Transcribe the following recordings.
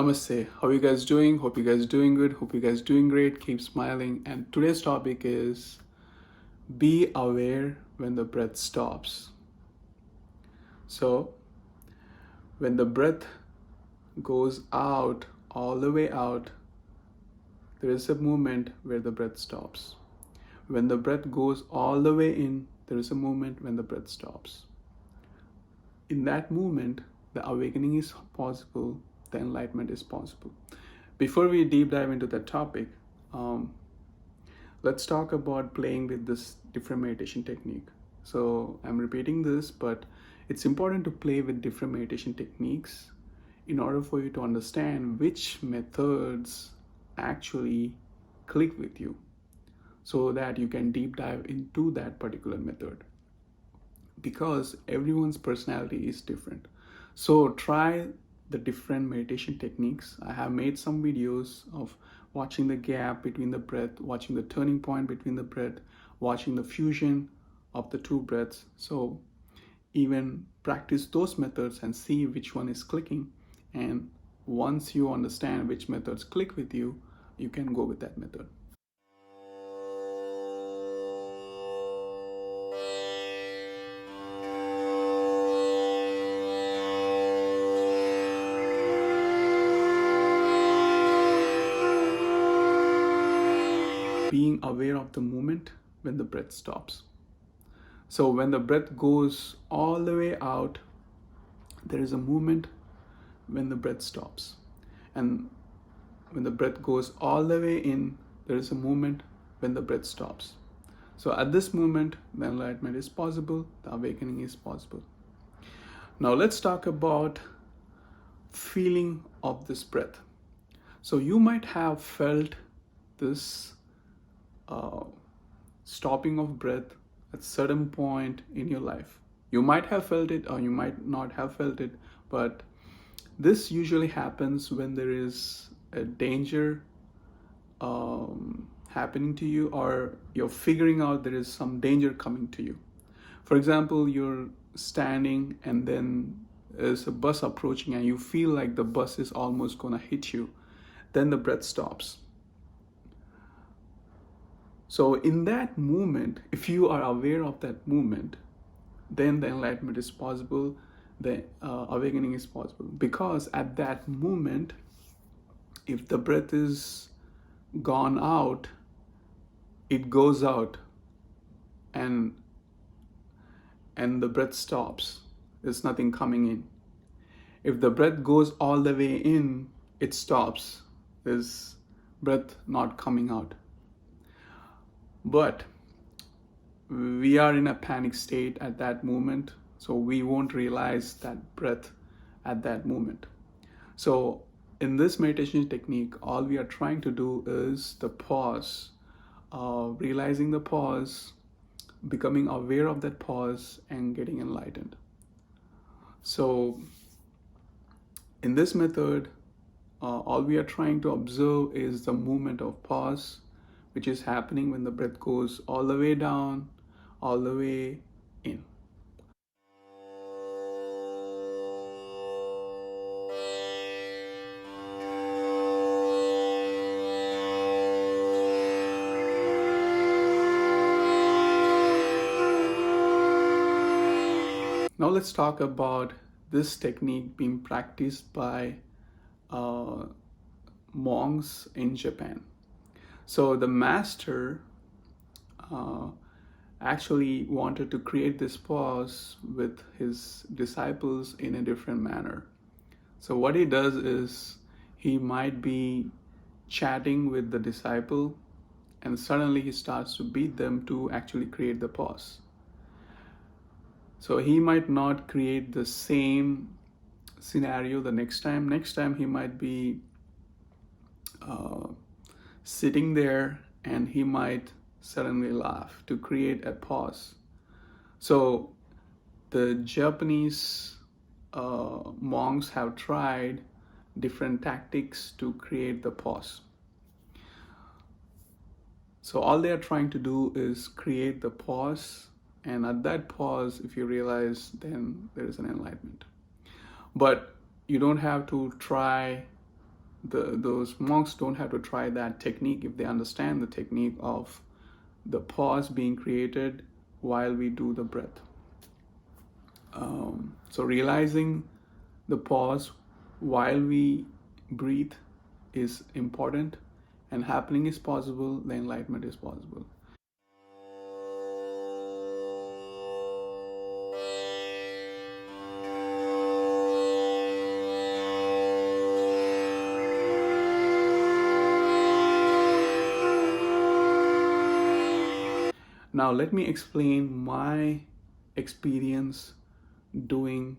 Namaste. How are you guys doing? Hope you guys doing good. Hope you guys doing great. Keep smiling. And today's topic is be aware when the breath stops. So, when the breath goes out, all the way out, there is a moment where the breath stops. When the breath goes all the way in, there is a moment when the breath stops. In that moment, the awakening is possible, the enlightenment is possible. Before we deep dive into that topic, let's talk about playing with this different meditation technique. So I'm repeating this, but it's important to play with different meditation techniques in order for you to understand which methods actually click with you so that you can deep dive into that particular method, because everyone's personality is different. So try the different meditation techniques. I have made some videos of watching the gap between the breath, watching the turning point between the breath, watching the fusion of the two breaths. So even practice those methods and see which one is clicking. And once you understand which methods click with you, you can go with that method. Being aware of the moment when the breath stops. So when the breath goes all the way out, there is a moment when the breath stops. And when the breath goes all the way in, there is a moment when the breath stops. So at this moment, the enlightenment is possible, the awakening is possible. Now let's talk about feeling of this breath. So you might have felt this stopping of breath at certain point in your life. You might have felt it or you might not have felt it, but this usually happens when there is a danger happening to you, or you're figuring out there is some danger coming to you. For example, you're standing and then there's a bus approaching and you feel like the bus is almost gonna hit you. Then the breath stops. So in that moment, if you are aware of that moment, then the enlightenment is possible, the awakening is possible. Because at that moment, if the breath is gone out, it goes out and the breath stops. There's nothing coming in. If the breath goes all the way in, it stops. There's breath not coming out. But we are in a panic state at that moment, so we won't realize that breath at that moment. So in this meditation technique, all we are trying to do is the pause, realizing the pause, becoming aware of that pause, and getting enlightened. So in this method, all we are trying to observe is the movement of pause, which is happening when the breath goes all the way down, all the way in. Now let's talk about this technique being practiced by monks in Japan. So the master actually wanted to create this pause with his disciples in a different manner. So what he does is he might be chatting with the disciple and suddenly he starts to beat them to actually create the pause. So he might not create the same scenario the next time. Next time he might be sitting there and he might suddenly laugh to create a pause. So the Japanese monks have tried different tactics to create the pause. So all they are trying to do is create the pause, and at that pause, if you realize, then there is an enlightenment. But you don't have to try those monks don't have to try that technique if they understand the technique of the pause being created while we do the breath. So realizing the pause while we breathe is important, and happening is possible, the enlightenment is possible. Now let me explain my experience doing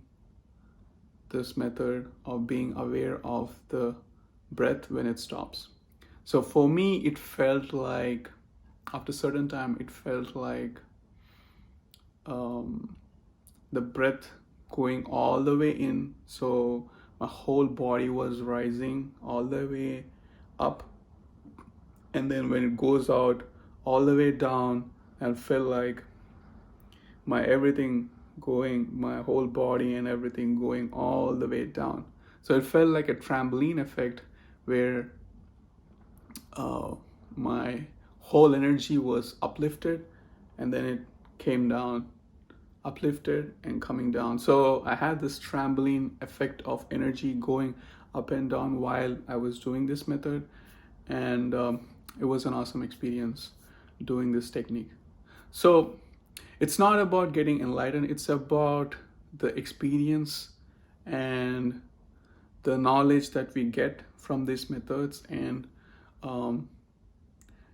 this method of being aware of the breath when it stops. So for me, it felt like after a certain time, it felt like the breath going all the way in. So my whole body was rising all the way up. And then when it goes out all the way down, I felt like my everything going, my whole body and everything going all the way down. So it felt like a trampoline effect where my whole energy was uplifted and then it came down, uplifted and coming down. So I had this trampoline effect of energy going up and down while I was doing this method, and it was an awesome experience doing this technique. So it's not about getting enlightened, it's about the experience and the knowledge that we get from these methods, and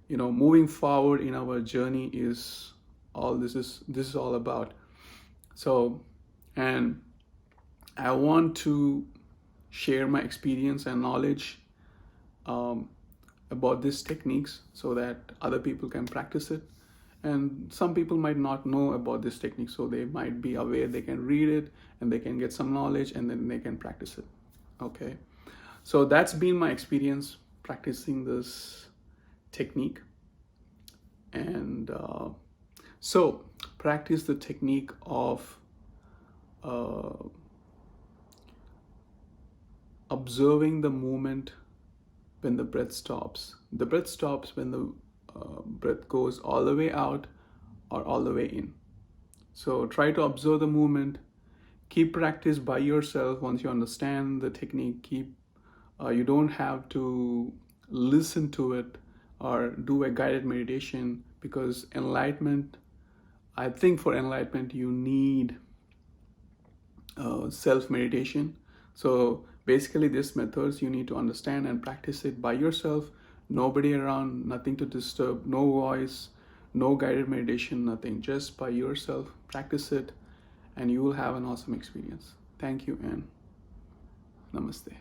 moving forward in our journey is all this is all about. So, and I want to share my experience and knowledge about these techniques so that other people can practice it. And some people might not know about this technique, so they might be aware, they can read it and they can get some knowledge and then they can practice it. Okay, so that's been my experience practicing this technique. And so practice the technique of observing the moment when the breath stops. The breath stops when the breath goes all the way out or all the way in. So try to observe the movement. Keep practice by yourself. Once you understand the technique, you don't have to listen to it or do a guided meditation, because enlightenment, I think for enlightenment you need self-meditation. So basically these methods you need to understand and practice it by yourself. Nobody around, nothing to disturb, no voice, no guided meditation, nothing. Just by yourself, practice it and you will have an awesome experience. Thank you and namaste.